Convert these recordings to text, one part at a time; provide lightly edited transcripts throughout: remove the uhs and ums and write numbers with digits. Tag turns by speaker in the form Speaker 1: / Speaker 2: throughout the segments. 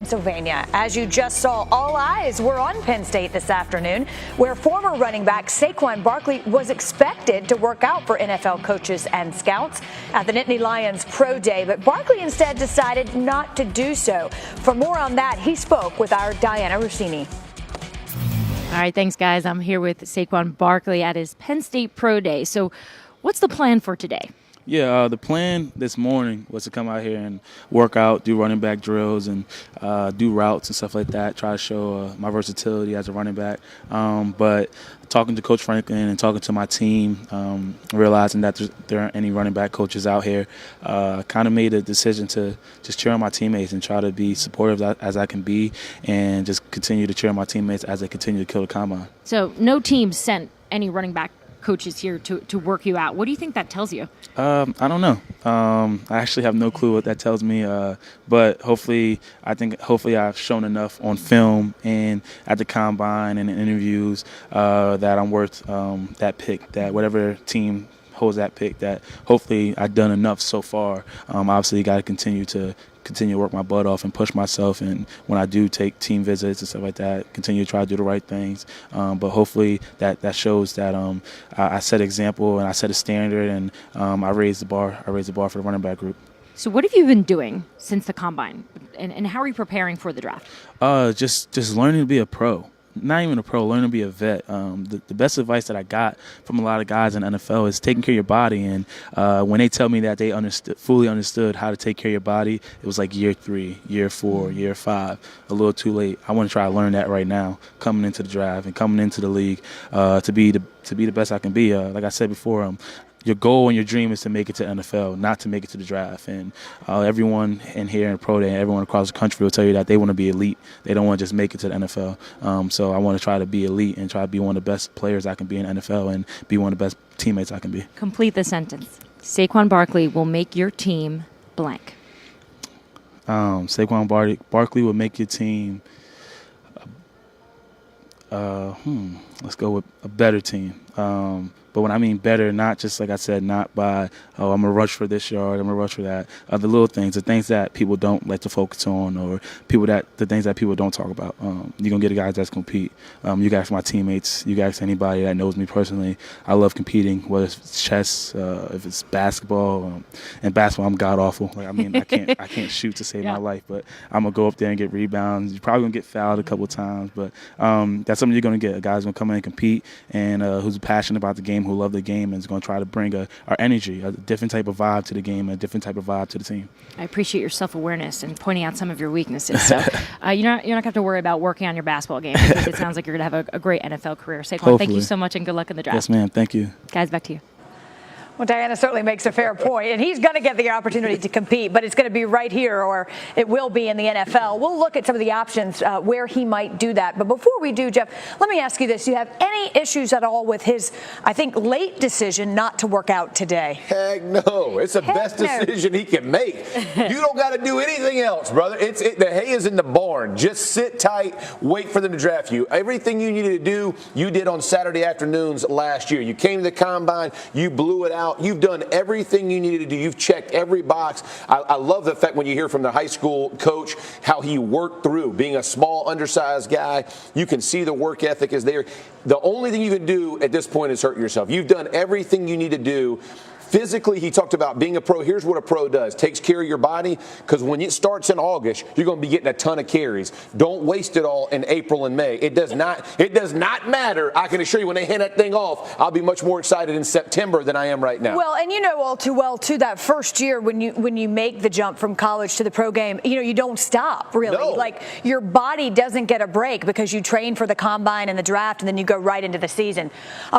Speaker 1: Pennsylvania. As you just saw, all eyes were on Penn State this afternoon, where former running back Saquon Barkley was expected to work out for NFL coaches and scouts at the Nittany Lions Pro Day, but Barkley instead decided not to do so. For more on that, he spoke with our Diana Rossini.
Speaker 2: All right, thanks, guys. I'm here with Saquon Barkley at his Penn State Pro Day. So what's the plan for today?
Speaker 3: Yeah, the plan this morning was to come out here and work out, do running back drills, and do routes and stuff like that, try to show my versatility as a running back. But talking to Coach Franklin and talking to my team, realizing that there aren't any running back coaches out here, kind of made a decision to just cheer on my teammates and try to be supportive as I can be and just continue to cheer on my teammates as they continue to kill the combine.
Speaker 2: So no team sent any running back coaches here to work you out. What do you think that tells you?
Speaker 3: I don't know. I actually have no clue what that tells me. But hopefully I've shown enough on film and at the combine and in interviews that I'm worth that pick, that whatever team holds that pick, that hopefully I've done enough so far. Obviously, got to continue to work my butt off and push myself, and when I do take team visits and stuff like that, continue to try to do the right things. But hopefully that shows that I set an example and I set a standard, and I raised the bar. I raised the bar for the running back group.
Speaker 2: So what have you been doing since the combine, and how are you preparing for the draft?
Speaker 3: Just learning to be a pro. Not even a pro, learning to be a vet. The best advice that I got from a lot of guys in the NFL is taking care of your body. And when they tell me that they fully understood how to take care of your body, it was like year 3, year 4, year 5, a little too late. I want to try to learn that right now, coming into the draft and coming into the league, to be the best I can be. Like I said before, your goal and your dream is to make it to NFL, not to make it to the draft. And everyone in here in Pro Day, everyone across the country will tell you that they want to be elite. They don't want to just make it to the NFL. So I want to try to be elite and try to be one of the best players I can be in the NFL and be one of the best teammates I can be.
Speaker 2: Complete the sentence. Saquon Barkley will make your team blank.
Speaker 3: Saquon Barkley will make your team, let's go with a better team. But when I mean better, not just, like I said, not by, I'm going to rush for this yard, I'm going to rush for that. The little things, the things that people don't like to focus on, or the things that people don't talk about. You're going to get guys that's compete. You guys, my teammates, you guys, anybody that knows me personally, I love competing, whether it's chess, if it's basketball. And basketball, I'm god-awful. Like, I mean, I can't shoot to save my life, but I'm going to go up there and get rebounds. You're probably going to get fouled a couple of times, but that's something you're going to get. A guy's going to come in and compete, and who's passionate about the game, who love the game, and is going to try to bring our energy, a different type of vibe to the game, a different type of vibe to the team.
Speaker 2: I appreciate your self-awareness and pointing out some of your weaknesses. So you're not going to have to worry about working on your basketball game, because it sounds like you're going to have a great NFL career. Saquon, thank you so much, and good luck in the draft.
Speaker 3: Yes, ma'am. Thank you.
Speaker 2: Guys, back to you.
Speaker 1: Well, Diana certainly makes a fair point, and he's going to get the opportunity to compete, but it's going to be right here, or it will be in the NFL. We'll look at some of the options where he might do that. But before we do, Jeff, let me ask you this. Do you have any issues at all with his, I think, late decision not to work out today?
Speaker 4: Heck no. It's the best decision he can make. You don't got to do anything else, brother. The hay is in the barn. Just sit tight, wait for them to draft you. Everything you needed to do, you did on Saturday afternoons last year. You came to the combine, you blew it out. You've done everything you needed to do. You've checked every box. I love the fact when you hear from the high school coach how he worked through being a small, undersized guy. You can see the work ethic is there. The only thing you can do at this point is hurt yourself. You've done everything you need to do. Physically, he talked about being a pro. Here's what a pro does. Takes care of your body, because when it starts in August, you're going to be getting a ton of carries. Don't waste it all in April and May. It does not matter. I can assure you, when they hand that thing off, I'll be much more excited in September than I am right now.
Speaker 1: Well, and you know all too well, too, that first year when you make the jump from college to the pro game, you don't stop, really.
Speaker 4: No.
Speaker 1: Like, your body doesn't get a break because you train for the combine and the draft, and then you go right into the season.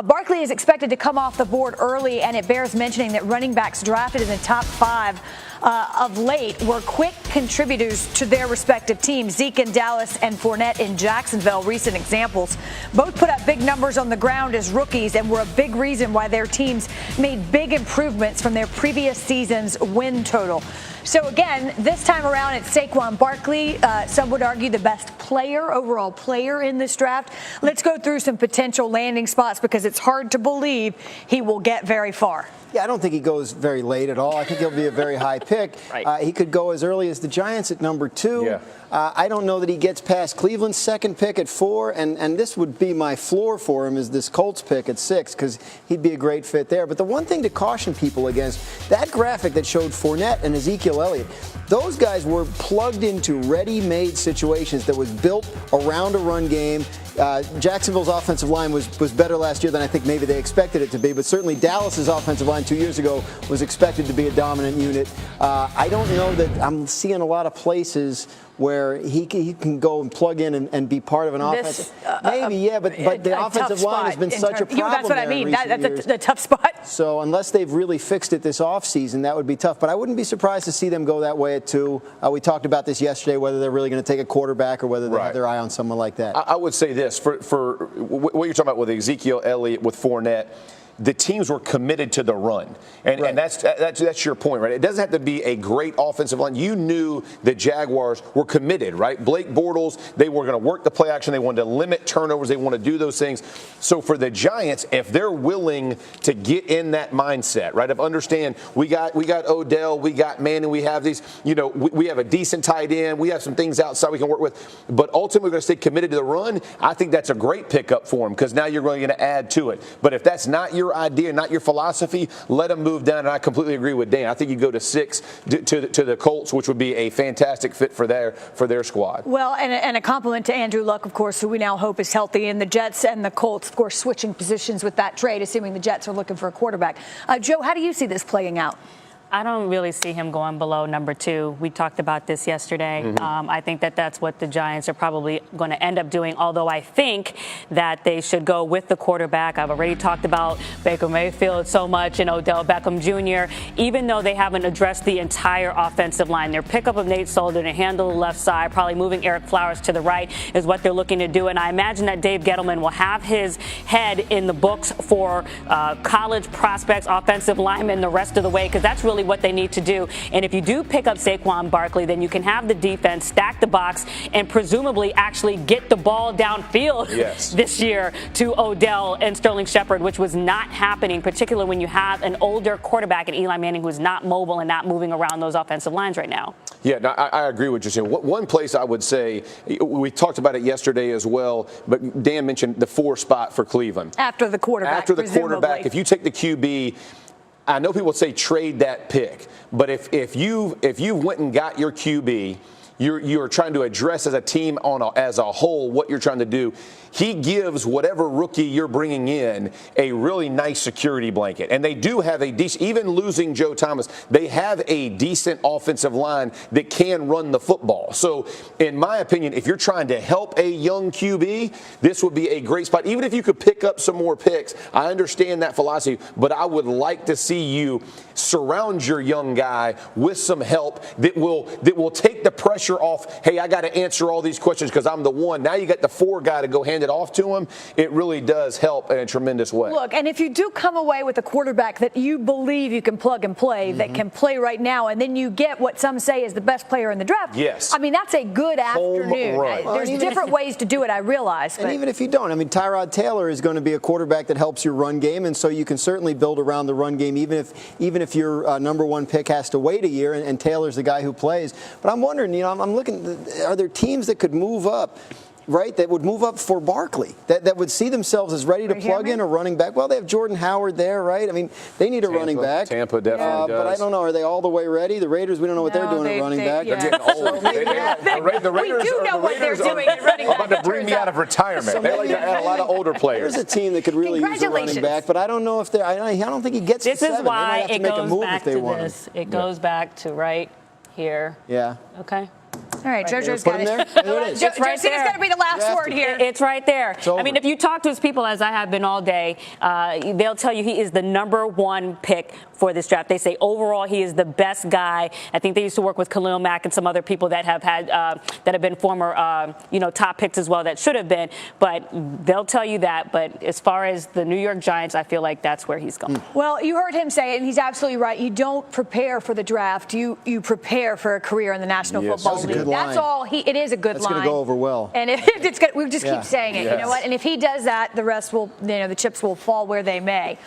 Speaker 1: Barkley is expected to come off the board early, and it bears mentioning that running backs drafted in the top 5 of late were quick contributors to their respective teams. Zeke in Dallas and Fournette in Jacksonville, recent examples. Both put up big numbers on the ground as rookies and were a big reason why their teams made big improvements from their previous season's win total. So again, this time around it's Saquon Barkley. Some would argue the best overall player in this draft. Let's go through some potential landing spots because it's hard to believe he will get very far.
Speaker 5: Yeah, I don't think he goes very late at all. I think he'll be a very high pick.
Speaker 2: Right.
Speaker 5: He could go as early as the Giants at number 2.
Speaker 4: Yeah.
Speaker 5: I don't know that he gets past Cleveland's second pick at 4, and this would be my floor for him is this Colts pick at 6 because he'd be a great fit there. But the one thing to caution people against, that graphic that showed Fournette and Ezekiel Elliott, those guys were plugged into ready-made situations that was built around a run game. Jacksonville's offensive line was better last year than I think maybe they expected it to be, but certainly Dallas's offensive line 2 years ago was expected to be a dominant unit. I don't know that I'm seeing a lot of places where he can go and plug in and be part of an offense. Maybe, yeah, but the offensive line has been such a problem.
Speaker 1: That's what I mean. That's a tough spot.
Speaker 5: So unless they've really fixed it this offseason, that would be tough. But I wouldn't be surprised to see them go that way at 2. We talked about this yesterday, whether they're really going to take a quarterback or whether they have their eye on someone like that.
Speaker 4: I would say this, for what you're talking about with Ezekiel Elliott, with Fournette, the teams were committed to the run. And that's your point, right? It doesn't have to be a great offensive line. You knew the Jaguars were committed, right? Blake Bortles, they were going to work the play action. They wanted to limit turnovers. They want to do those things. So for the Giants, if they're willing to get in that mindset, right, of understand we got Odell, we got Manning, we have these, we have a decent tight end, we have some things outside we can work with, but ultimately we're going to stay committed to the run. I think that's a great pickup for them because now you're going to add to it. But if that's not your idea, not your philosophy, let them move down. And I completely agree with Dan. I think you go to 6 to the Colts, which would be a fantastic fit for their squad.
Speaker 1: Well, and a compliment to Andrew Luck, of course, who we now hope is healthy, and the Jets and the Colts, of course, switching positions with that trade, assuming the Jets are looking for a quarterback. Joe, how do you see this playing out?
Speaker 6: I don't really see him going below number 2. We talked about this yesterday.
Speaker 4: Mm-hmm.
Speaker 6: I think that's what the Giants are probably going to end up doing, although I think that they should go with the quarterback. I've already talked about Baker Mayfield so much and Odell Beckham Jr., even though they haven't addressed the entire offensive line. Their pickup of Nate Solder to handle the left side, probably moving Eric Flowers to the right is what they're looking to do. And I imagine that Dave Gettleman will have his head in the books for college prospects, offensive linemen, the rest of the way, because that's really what they need to do. And if you do pick up Saquon Barkley, then you can have the defense stack the box and presumably actually get the ball downfield this year to Odell and Sterling Shepard, which was not happening, particularly when you have an older quarterback in Eli Manning who's not mobile and not moving around those offensive lines right now. Yeah, no, I agree with you saying. One place I would say, we talked about it yesterday as well, but Dan mentioned the 4 spot for Cleveland.
Speaker 1: After the quarterback,
Speaker 4: if you take the QB, I know people say trade that pick, but if you went and got your QB, you're trying to address as a team as a whole what you're trying to do. He gives whatever rookie you're bringing in a really nice security blanket. And they do have a decent, even losing Joe Thomas, they have a decent offensive line that can run the football. So in my opinion, if you're trying to help a young QB, this would be a great spot. Even if you could pick up some more picks, I understand that philosophy, but I would like to see you surround your young guy with some help that will take the pressure off. Hey, I got to answer all these questions because I'm the one. Now you got the 4 guy to go hand it off to him. It really does help in a tremendous way.
Speaker 1: Look, and if you do come away with a quarterback that you believe you can plug and play, that can play right now, and then you get what some say is the best player in the draft.
Speaker 4: Yes.
Speaker 1: I mean, that's a good afternoon.
Speaker 4: Run.
Speaker 1: There's different ways to do it, I realize.
Speaker 5: And even if you don't, I mean, Tyrod Taylor is going to be a quarterback that helps your run game, and so you can certainly build around the run game, even if your number 1 pick has to wait a year, and Taylor's the guy who plays. But I'm wondering, I'm looking, are there teams that could move up? Right, that would move up for Barkley, that would see themselves as ready to plug in a running back. Well, they have Jordan Howard there, right? I mean, they need a running back.
Speaker 4: Tampa definitely does.
Speaker 5: But I don't know, are they all the way ready? The Raiders, we don't know what they're doing at running back.
Speaker 4: They're getting old. The Raiders
Speaker 1: we do know what they're doing at running back.
Speaker 4: About to bring me out of retirement. They like to add a lot of older players.
Speaker 5: There's a team that could really use a running back, but I don't know if they're. I don't think he gets to 7.
Speaker 6: This is why
Speaker 5: it goes back
Speaker 6: to this. It goes back to right here.
Speaker 5: Yeah.
Speaker 6: Okay.
Speaker 1: All right, JoJo's
Speaker 5: Put
Speaker 1: got
Speaker 5: him
Speaker 1: it.
Speaker 5: there. There it is.
Speaker 6: It's right
Speaker 1: Josina's
Speaker 6: there.
Speaker 1: going to be the last
Speaker 5: Drafted.
Speaker 1: word here.
Speaker 6: It's right there.
Speaker 5: over.
Speaker 6: I mean, if you talk to his people, as I have been all day, they'll tell you he is the #1 pick for this draft. They say overall he is the best guy. I think they used to work with Khalil Mack and some other people that have had that have been former top picks as well that should have been. But they'll tell you that. But as far as the New York Giants, I feel like that's where he's going.
Speaker 1: Well, you heard him say it, and he's absolutely right. You don't prepare for the draft. You prepare for a career in the National
Speaker 4: Yes,
Speaker 1: Football
Speaker 5: that's a
Speaker 1: League.
Speaker 5: good
Speaker 1: That's
Speaker 5: line.
Speaker 1: all. It is a good
Speaker 5: That's
Speaker 1: line.
Speaker 5: going to go over well.
Speaker 1: And if it's good, we just
Speaker 5: Yeah.
Speaker 1: keep saying it. You
Speaker 4: Yes.
Speaker 1: know what? And if he does that, the rest will, the chips will fall where they may.